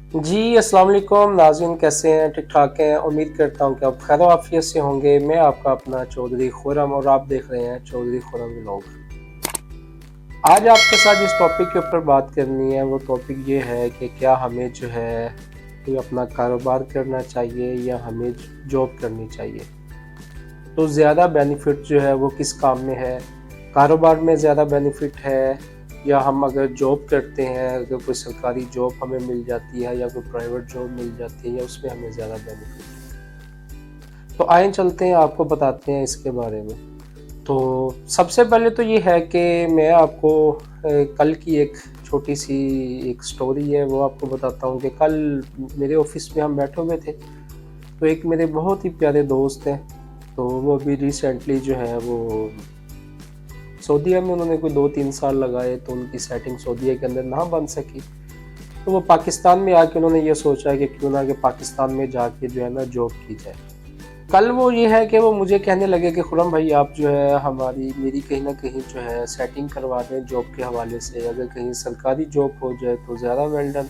जी, अस्सलाम वालेकुम नाज़रीन, कैसे हैं? ठीक-ठाक हैं? उम्मीद करता हूँ कि आप खैर आफ़ियत से होंगे। मैं आपका अपना चौधरी खुर्रम और आप देख रहे हैं चौधरी खुर्रम व्लॉग। आज आपके साथ जिस टॉपिक के ऊपर बात करनी है वो टॉपिक ये है कि क्या हमें जो है कोई अपना कारोबार करना चाहिए या हमें जॉब करनी चाहिए। तो ज़्यादा बेनिफिट जो है वो किस काम में है? कारोबार में ज़्यादा बेनिफिट है या हम अगर जॉब करते हैं, अगर कोई सरकारी जॉब हमें मिल जाती है या कोई प्राइवेट जॉब मिल जाती है या उसमें हमें ज़्यादा बेनिफिट है। तो आइए चलते हैं, आपको बताते हैं इसके बारे में। तो सबसे पहले तो ये है कि मैं आपको कल की एक छोटी-सी एक स्टोरी है वो आपको बताता हूँ कि कल मेरे ऑफ़िस में हम बैठे हुए थे, तो एक मेरे बहुत ही प्यारे दोस्त हैं, तो वो अभी रिसेंटली जो है वो सऊदीया में उन्होंने कोई 2-3 साल लगाए, तो उनकी सेटिंग सऊदीया के अंदर ना बन सकी, तो वो पाकिस्तान में आके उन्होंने ये सोचा कि क्यों ना कि पाकिस्तान में जाके जो है ना जॉब की जाए। कल वो ये है कि वो मुझे कहने लगे कि खुर्रम भाई, आप जो है मेरी कहीं न कहीं जो है सेटिंग करवा दें जॉब के हवाले से, अगर कहीं सरकारी जॉब हो जाए तो ज़्यादा वेल डन,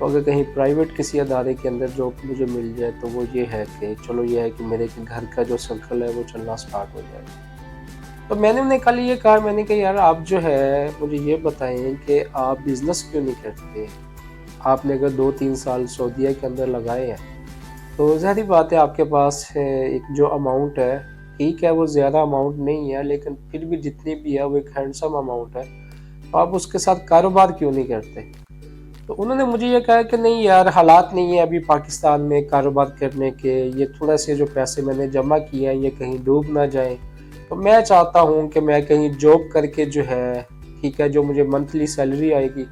तो अगर कहीं प्राइवेट किसी अदारे के अंदर जॉब मुझे मिल जाए तो वो ये है कि चलो ये है कि मेरे घर का जो सर्कल है वो चलना स्टार्ट हो जाए। तो मैंने उन्हें कल ये कहा, मैंने कहा यार आप जो है मुझे ये बताएँ कि आप बिज़नेस क्यों नहीं करते? आपने अगर 2-3 साल सऊदीया के अंदर लगाए हैं, तो ज़ाहिर-सी बात है आपके पास एक जो अमाउंट है, ठीक है वो ज़्यादा अमाउंट नहीं है, लेकिन फिर भी जितनी भी है वो एक हैंडसम अमाउंट है, तो आप उसके साथ कारोबार क्यों नहीं करते? तो उन्होंने मुझे ये कहा कि नहीं यार, हालात नहीं है अभी पाकिस्तान में कारोबार करने के, ये थोड़ा से जो पैसे मैंने जमा किए हैं ये कहीं डूब ना जाएँ। तो मैं चाहता हूँ कि मैं कहीं जॉब करके जो है, ठीक है, जो मुझे मंथली सैलरी आएगी,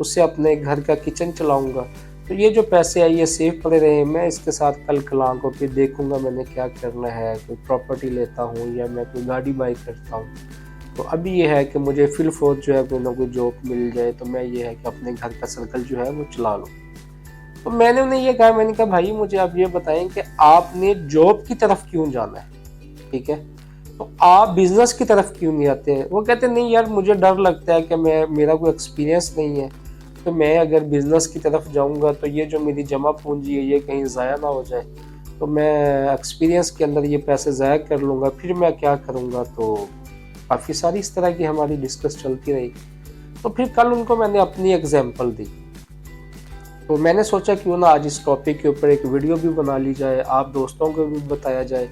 उससे अपने घर का किचन चलाऊँगा। तो ये जो पैसे हैं ये सेव पड़े रहे, मैं इसके साथ कल-कलां को फिर देखूँगा मैंने क्या करना है, कोई प्रॉपर्टी लेता हूँ या मैं कोई गाड़ी बाय करता हूँ। तो अभी ये है कि मुझे फिलफ़ोर जो है कोई ना कोई जॉब मिल जाए, तो मैं ये है कि अपने घर का सर्कल जो है वो चला लूँ। तो मैंने उन्हें ये कहा, मैंने कहा भाई मुझे आप ये बताएँ कि आपने जॉब की तरफ क्यों जाना है? ठीक है? तो आप बिज़नेस की तरफ क्यों नहीं आते हैं? वो कहते हैं नहीं यार, मुझे डर लगता है कि मेरा कोई एक्सपीरियंस नहीं है, तो मैं अगर बिज़नेस की तरफ जाऊँगा तो ये जो मेरी जमा पूँजी है ये कहीं ज़ाया ना हो जाए। तो मैं एक्सपीरियंस के अंदर ये पैसे ज़ाया कर लूँगा, फिर मैं क्या करूँगा? तो काफ़ी सारी इस तरह की हमारी डिस्कस चलती रही। तो फिर कल उनको मैंने अपनी एग्ज़ाम्पल दी। तो मैंने सोचा क्यों ना आज इस टॉपिक के ऊपर एक वीडियो भी बना ली जाए, आप दोस्तों को भी बताया जाए।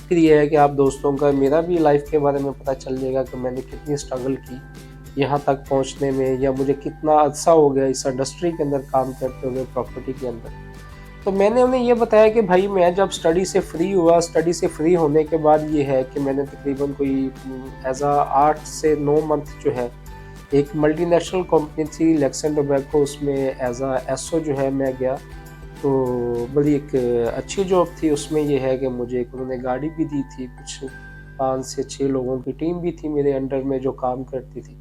फिर ये है कि आप दोस्तों का मेरा भी लाइफ के बारे में पता चल जाएगा कि मैंने कितनी स्ट्रगल की यहाँ तक पहुँचने में, या मुझे कितना अरसा हो गया इस इंडस्ट्री के अंदर काम करते हुए, प्रॉपर्टी के अंदर। तो मैंने उन्हें ये बताया कि भाई मैं जब स्टडी से फ्री हुआ, स्टडी से फ्री होने के बाद ये है कि मैंने तकरीबन कोई एज़ अ 8 से 9 मंथ जो है एक मल्टीनेशनल कंपनी थी लेक्सन टोबैको, उसमें एज़ अ एसओ जो है मैं गया। तो बड़ी एक अच्छी जॉब थी, उसमें ये है कि मुझे एक उन्होंने गाड़ी भी दी थी, कुछ 5 से 6 लोगों की टीम भी थी मेरे अंडर में जो काम करती थी।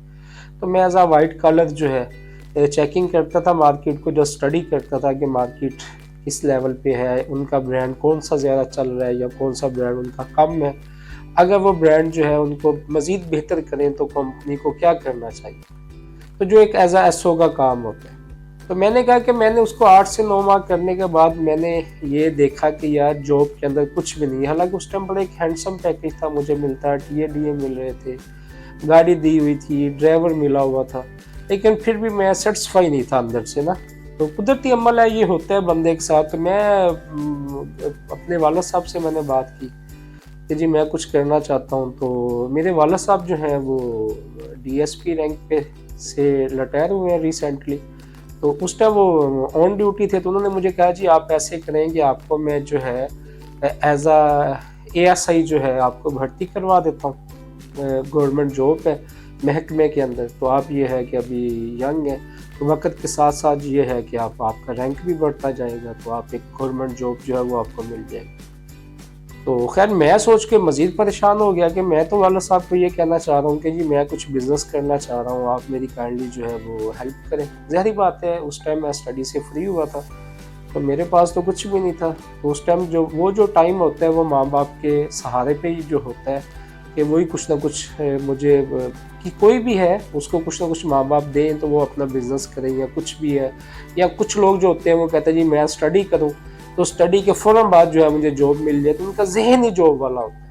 तो मैं एज़ अ व्हाइट कॉलर जो है चेकिंग करता था मार्केट को, जो स्टडी करता था कि मार्केट किस लेवल पे है, उनका ब्रांड कौन-सा ज़्यादा चल रहा है या कौन-सा ब्रांड उनका कम है। अगर वो ब्रांड जो है उनको मज़ीद बेहतर करें तो कंपनी को क्या करना चाहिए? तो जो एक एज़ अ एसओ का काम होता है। तो मैंने कहा कि मैंने उसको 8 से 9 माह करने के बाद मैंने ये देखा कि यार जॉब के अंदर कुछ भी नहीं है। हालाँकि उस टाइम बड़ा एक हैंडसम पैकेज था मुझे मिलता है, टीए-डीए मिल रहे थे, गाड़ी दी हुई थी, ड्राइवर मिला हुआ था, लेकिन फिर भी मैं सैटिस्फाई नहीं था अंदर से ना। तो कुदरती अमल है, ये होता है बंदे के साथ। तो मैं अपने वालिद साहब से मैंने बात की कि जी मैं कुछ करना चाहता हूँ। तो मेरे वालिद साहब जो हैं वो डीएसपी रैंक पे से रिटायर हुए हैं रिसेंटली। तो उस टाइम वो ऑन ड्यूटी थे, तो उन्होंने मुझे कहा जी आप ऐसे करें कि आपको मैं जो है एज़ अ एएसआई जो है आपको भर्ती करवा देता हूँ। गवर्नमेंट जॉब है महकमे के अंदर, तो आप ये है कि अभी यंग हैं, तो वक़्त के साथ-साथ ये है कि आपका रैंक भी बढ़ता जाएगा, तो आप एक गवर्नमेंट जॉब जो है वो आपको मिल जाएगी। तो ख़ैर मैं सोच के मज़ीद परेशान हो गया कि मैं तो वाला साहब को ये कहना चाह रहा हूँ कि जी मैं कुछ बिज़नेस करना चाह रहा हूँ, आप मेरी काइंडली जो है वो हेल्प करें। ज़ाहिर-सी बात है उस टाइम मैं स्टडी से फ्री हुआ था, तो मेरे पास तो कुछ भी नहीं था। तो उस टाइम जो टाइम होता है वो माँ-बाप के सहारे पे ही जो होता है, कि वही कुछ ना कुछ मुझे कि कोई भी है उसको कुछ ना कुछ माँ बाप दें तो वो अपना बिजनेस करें या कुछ भी है। या कुछ लोग जो होते हैं वो कहते हैं जी मैं स्टडी करूँ, तो स्टडी के फ़ौरन बाद जो है मुझे जॉब मिल जाए, तो उनका ज़हन ही जॉब वाला होता है।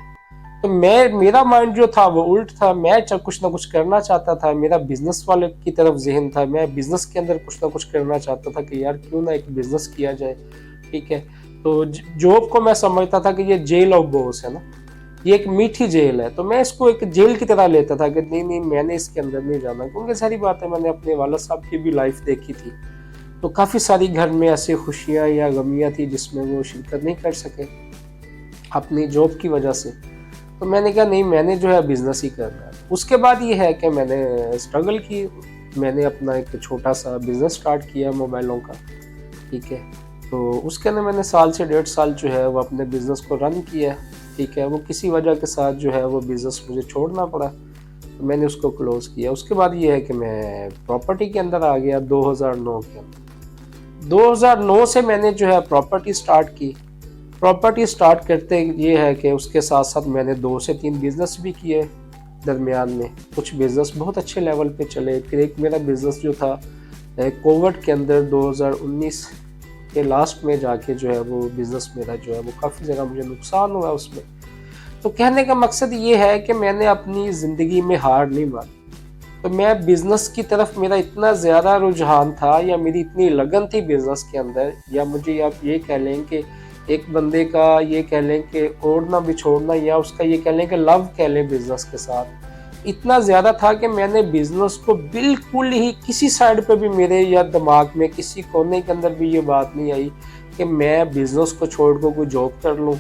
तो मेरा माइंड जो था वो उल्ट था, मैं कुछ ना कुछ करना चाहता था, मेरा बिजनेस वाले की तरफ ज़हन था, मैं बिजनेस के अंदर कुछ ना कुछ करना चाहता था कि यार क्यों ना एक बिजनेस किया जाए, ठीक है। तो जॉब को मैं समझता था कि ये जेल ऑफ बॉस है ना, ये एक मीठी जेल है, तो मैं इसको एक जेल की तरह लेता था कि नहीं नहीं मैंने इसके अंदर नहीं जाना, क्योंकि सारी बात है मैंने अपने वाला साहब की भी लाइफ देखी थी। तो काफ़ी सारी घर में ऐसी खुशियाँ या गमियाँ थी जिसमें वो शिरकत नहीं कर सके अपनी जॉब की वजह से। तो मैंने कहा नहीं मैंने जो है बिजनेस ही करना है। उसके बाद ये है कि मैंने स्ट्रगल की, मैंने अपना एक छोटा सा बिजनेस स्टार्ट किया मोबाइलों का, ठीक है। तो उसके अंदर मैंने साल से 1.5 साल जो है वो अपने बिजनेस को रन किया, ठीक है। वो किसी वजह के साथ जो है वो बिजनेस मुझे छोड़ना पड़ा, तो मैंने उसको क्लोज किया। उसके बाद ये है कि मैं प्रॉपर्टी के अंदर आ गया 2009 के अंदर। 2009 से मैंने जो है प्रॉपर्टी स्टार्ट की। प्रॉपर्टी स्टार्ट करते ये है कि उसके साथ साथ मैंने 2 से 3 बिजनेस भी किए दरमियान में। कुछ बिजनेस बहुत अच्छे लेवल पे चले। फिर एक मेरा बिजनेस जो था कोविड के अंदर 2019 के लास्ट में जाके जो है वो बिजनेस मेरा जो है वो काफ़ी ज़्यादा मुझे नुकसान हुआ उसमें। तो कहने का मकसद ये है कि मैंने अपनी ज़िंदगी में हार नहीं मानी। तो मैं बिजनेस की तरफ मेरा इतना ज़्यादा रुझान था या मेरी इतनी लगन थी बिजनेस के अंदर, या मुझे आप ये कह लें कि एक बंदे का ये कह लें कि ओढ़ना बिछोड़ना, या उसका ये कह लें कि लव कह लें बिजनेस के साथ, इतना ज़्यादा था कि मैंने बिजनेस को बिल्कुल ही किसी साइड पे भी मेरे या दिमाग में किसी कोने के अंदर भी ये बात नहीं आई कि मैं बिजनेस को छोड़ कर कोई जॉब कर लूँ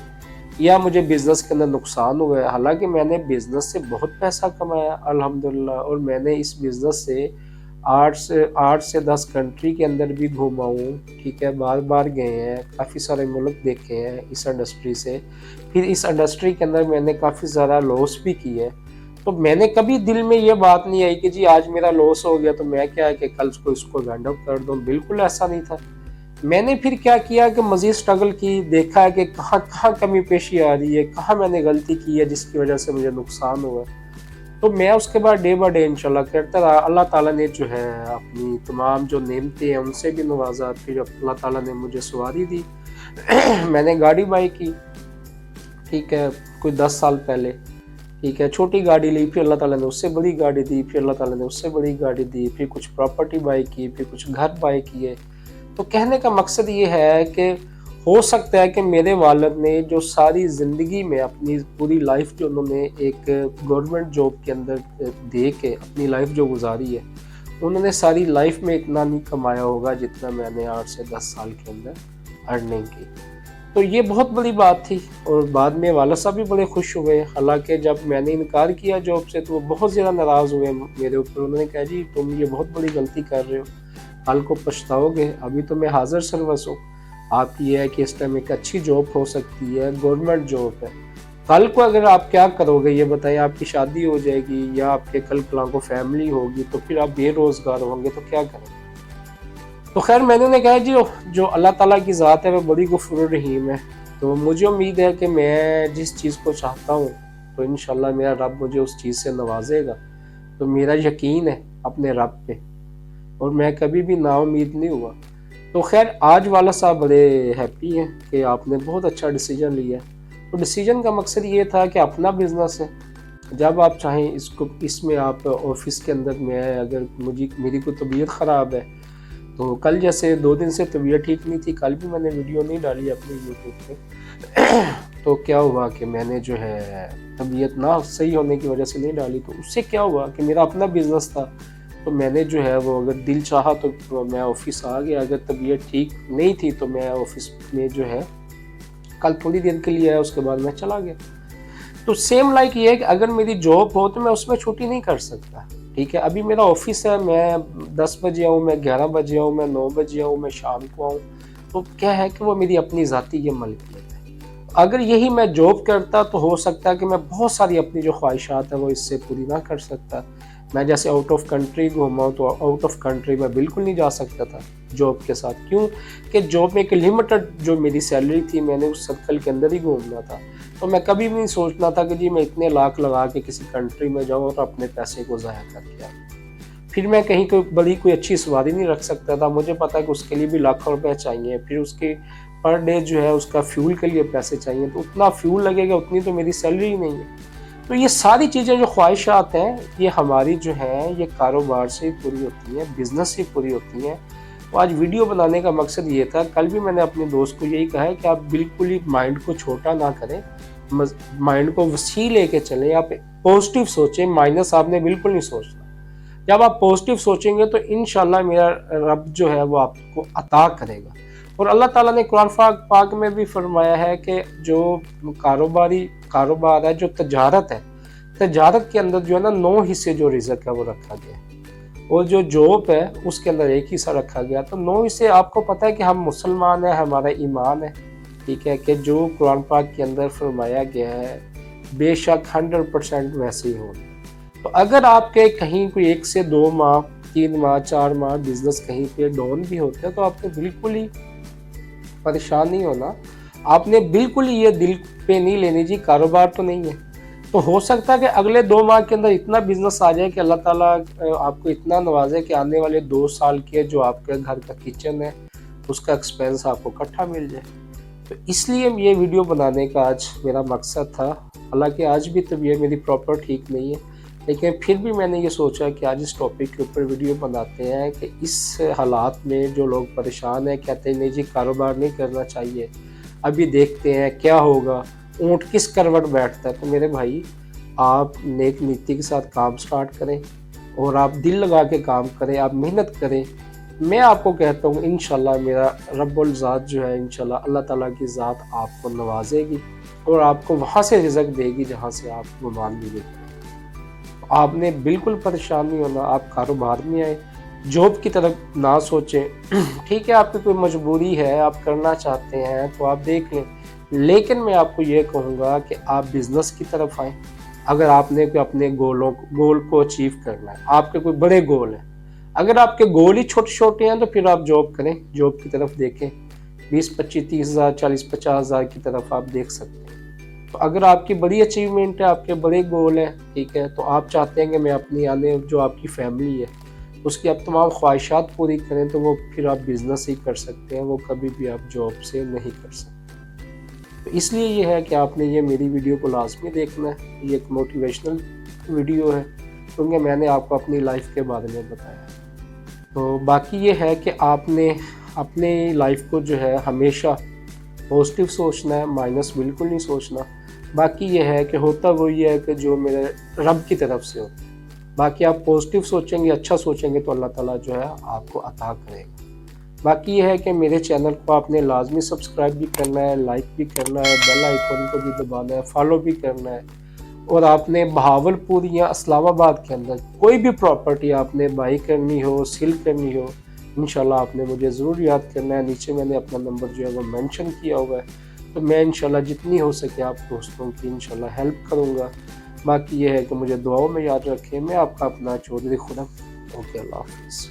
या मुझे बिजनेस के अंदर नुकसान हुआ है। हालांकि मैंने बिजनेस से बहुत पैसा कमाया अल्हम्दुलिल्लाह, और मैंने इस बिजनेस से 8 से 10 कंट्री के अंदर भी घूमा हूँ, ठीक है। बार बार गए हैं, काफ़ी सारे मुल्क देखे हैं इस इंडस्ट्री से। फिर इस इंडस्ट्री के अंदर मैंने काफ़ी ज़्यादा लॉस भी की है। तो मैंने कभी दिल में ये बात नहीं आई कि जी आज मेरा लॉस हो गया तो मैं क्या है कि कल को इसको वाइंड अप कर दूँ, बिल्कुल ऐसा नहीं था। मैंने फिर क्या किया कि मज़ीद स्ट्रगल की, देखा है कि कहाँ कहाँ कमी पेशी आ रही है, कहाँ मैंने गलती की है जिसकी वजह से मुझे नुकसान हुआ। तो मैं उसके बाद डे बाय डे इंशाल्लाह करता रहा। अल्लाह ताला ने जो है अपनी तमाम जो नेमतें हैं उनसे भी नवाजा। फिर अल्लाह ताला ने मुझे सवारी दी मैंने गाड़ी बाई की, ठीक है, कोई 10 साल पहले, ठीक है। छोटी गाड़ी ली, फिर अल्लाह ताला ने उससे बड़ी गाड़ी दी, फिर अल्लाह ताला ने उससे बड़ी गाड़ी दी, फिर कुछ प्रॉपर्टी बाई की, फिर कुछ घर बाई किए। तो कहने का मकसद ये है कि हो सकता है कि मेरे वालिद ने जो सारी ज़िंदगी में अपनी पूरी लाइफ जो उन्होंने एक गवर्नमेंट जॉब के अंदर दे के अपनी लाइफ जो गुजारी है, उन्होंने सारी लाइफ में इतना नहीं कमाया होगा जितना मैंने 8 से 10 साल के अंदर अर्निंग की। तो ये बहुत बड़ी बात थी, और बाद में वालिद साहब भी बड़े खुश हुए। हालांकि जब मैंने इनकार किया जॉब से तो वो बहुत ज़्यादा नाराज़ हुए मेरे ऊपर। उन्होंने कहा जी तुम ये बहुत बड़ी गलती कर रहे हो, कल को पछताओगे, अभी तो मैं हाजिर सर्वस हूँ। आप ये है कि इस टाइम एक अच्छी जॉब हो सकती है, गवर्नमेंट जॉब है। कल को अगर आप क्या करोगे ये बताएं, आपकी शादी हो जाएगी या आपके कल को फैमिली होगी, तो फिर आप बेरोजगार होंगे तो क्या करेंगे। तो खैर मैंने उन्हें कहा जी जो अल्लाह ताला की ज़ात है वो बड़ी गफूर रहीम है। तो मुझे उम्मीद है कि मैं जिस चीज़ को चाहता हूँ तो इंशाल्लाह मेरा रब मुझे उस चीज़ से नवाजेगा। तो मेरा यकीन है अपने रब पे, और मैं कभी भी नाउम्मीद नहीं हुआ। तो खैर आज वाला साहब बड़े हैप्पी हैं कि आपने बहुत अच्छा डिसीजन लिया। तो डिसीजन का मकसद ये था कि अपना बिजनेस है, जब आप चाहें इसमें आप ऑफिस के अंदर में आए। अगर मेरी कोई तबीयत ख़राब है तो कल जैसे 2 दिन से तबीयत ठीक नहीं थी, कल भी मैंने वीडियो नहीं डाली अपने यूट्यूब पे तो क्या हुआ कि मैंने जो है तबीयत ना सही होने की वजह से नहीं डाली। तो उससे क्या हुआ कि मेरा अपना बिजनेस था, तो मैंने जो है वो अगर दिल चाहा तो मैं ऑफिस आ गया। अगर तबीयत ठीक नहीं थी तो मैं ऑफिस में जो है कल थोड़ी देर के लिए आया, उसके बाद मैं चला गया। तो सेम लाइक ये है कि अगर मेरी जॉब हो तो मैं उसमें छुट्टी नहीं कर सकता, ठीक है। अभी मेरा ऑफिस है, मैं 10 बजे आऊँ, मैं 11 बजे आऊँ, मैं 9 बजे आऊँ, मैं शाम को आऊँ, तो क्या है कि वो मेरी अपनी ज़ाती ये मलकियत है। अगर यही मैं जॉब करता तो हो सकता है कि मैं बहुत सारी अपनी जो ख्वाहिशात है वो इससे पूरी ना कर सकता। मैं जैसे आउट ऑफ कंट्री घूमा हूँ, तो आउट ऑफ कंट्री मैं बिल्कुल नहीं जा सकता था जॉब के साथ। क्यों कि जॉब में एक लिमिटेड जो मेरी सैलरी थी, मैंने उस सर्कल के अंदर ही घूमना था। तो मैं कभी भी नहीं सोचना था कि जी मैं इतने लाख लगा के किसी कंट्री में जाऊँ और अपने पैसे को ज़ाया करके आऊँ। फिर मैं कहीं कोई अच्छी सवारी नहीं रख सकता था, मुझे पता है कि उसके लिए भी लाखों रुपए चाहिए, फिर उसके पर डे जो है उसका फ्यूल के लिए पैसे चाहिए, तो उतना फ्यूल लगेगा, उतनी तो मेरी सैलरी ही नहीं है। तो ये सारी चीज़ें जो ख्वाहिशात हैं, ये हमारी जो हैं ये कारोबार से ही पूरी होती हैं, बिज़नेस से पूरी होती हैं। तो आज वीडियो बनाने का मकसद ये था, कल भी मैंने अपने दोस्त को यही कहा है कि आप बिल्कुल ही माइंड को छोटा ना करें, माइंड को वसी लेके चलें, आप पॉजिटिव सोचें, माइनस आपने बिल्कुल नहीं सोचना। जब आप पॉजिटिव सोचेंगे तो इंशाल्लाह मेरा रब जो है वो आपको अता करेगा। और अल्लाह ताला ने कुरान पाक में भी फरमाया है कि जो कारोबार है, जो तजारत है, तजारत के अंदर जो है ना 9 हिस्से जो रिज़्क है वो रखा गया है, और जो जॉब है उसके अंदर 1 हिस्सा रखा गया। तो 9 हिस्से, आपको पता है कि हम मुसलमान हैं, हमारा ईमान है, ठीक है, कि जो कुरान पाक के अंदर फरमाया गया है बेशक 100% वैसे ही होगा। तो अगर आपके कहीं कोई 1 से 2 माह, 3 माह, 4 माह बिजनेस कहीं पे डाउन भी होते हैं, तो आपने बिल्कुल ही परेशान नहीं होना। आपने बिल्कुल ही ये दिल पे नहीं लेनी जी कारोबार तो नहीं है। तो हो सकता है कि अगले 2 माह के अंदर इतना बिजनेस आ जाए कि अल्लाह ताला आपको इतना नवाजे कि आने वाले 2 साल के जो आपके घर का किचन है उसका एक्सपेंस आपको इकट्ठा मिल जाए। तो इसलिए ये वीडियो बनाने का आज मेरा मकसद था। हालांकि आज भी तबीयत मेरी प्रॉपर ठीक नहीं है, लेकिन फिर भी मैंने ये सोचा कि आज इस टॉपिक के ऊपर वीडियो बनाते हैं कि इस हालात में जो लोग परेशान हैं, कहते हैं नहीं जी कारोबार नहीं करना चाहिए, अभी देखते हैं क्या होगा, ऊँट किस करवट बैठता है। तो मेरे भाई, आप नेक नीति के साथ काम स्टार्ट करें और आप दिल लगा के काम करें, आप मेहनत करें। मैं आपको कहता हूँ इंशाल्लाह मेरा रब्बुल ज़ात जो है, इंशाल्लाह अल्लाह ताला की ज़ात आपको नवाजेगी और आपको वहाँ से रिज़्क देगी जहाँ से आप गुमान भी नहीं करें। आपने बिल्कुल परेशान नहीं होना, आप कारोबार में आए, जॉब की तरफ ना सोचें। ठीक है, आपकी कोई मजबूरी है, आप करना चाहते हैं तो आप देख लें, लेकिन मैं आपको ये कहूँगा कि आप बिज़नेस की तरफ आएँ। अगर आपने कोई अपने गोल को अचीव करना है, आपके कोई बड़े गोल हैं, अगर आपके गोल ही छोटे-छोटे हैं तो फिर आप जॉब करें, जॉब की तरफ देखें। 20, 25, 30 हज़ार, 40, 50 हज़ार की तरफ आप देख सकते हैं। तो अगर आपकी बड़ी अचीवमेंट है, आपके बड़े गोल हैं, ठीक है, तो आप चाहते हैं कि मैं अपनी आने जो आपकी फैमिली है उसकी आप तमाम ख्वाहिशात पूरी करें, तो वो फिर आप बिज़नेस ही कर सकते हैं, वो कभी भी आप जॉब से नहीं कर सकते। तो इसलिए ये है कि आपने ये मेरी वीडियो को लाज़मी देखना है। ये एक मोटिवेशनल वीडियो है क्योंकि मैंने आपको अपनी लाइफ के बारे में बताया। तो बाकी ये है कि आपने अपनी लाइफ को जो है हमेशा पॉजिटिव सोचना है, माइनस बिल्कुल नहीं सोचना। बाकी ये है कि होता वही है कि जो मेरे रब की तरफ से होता है। बाकी आप पॉजिटिव सोचेंगे, अच्छा सोचेंगे तो अल्लाह ताला जो है आपको अता करेगा। बाकी ये है कि मेरे चैनल को आपने लाजमी सब्सक्राइब भी करना है, लाइक भी करना है, बेल आइकन को भी दबाना है, फॉलो भी करना है। और आपने बहावलपुर या इस्लामाबाद के अंदर कोई भी प्रॉपर्टी आपने बाई करनी हो, सेल करनी हो, इंशाल्लाह आपने मुझे ज़रूर याद करना है। नीचे मैंने अपना नंबर जो है वो मेंशन किया हुआ है। तो मैं इंशाल्लाह जितनी हो सके आप दोस्तों की इंशाल्लाह हेल्प करूँगा। बाकी ये है कि मुझे दुआओं में याद रखें। मैं आपका अपना चौधरी खुरम। ओके, अल्लाह हाफ़िज़।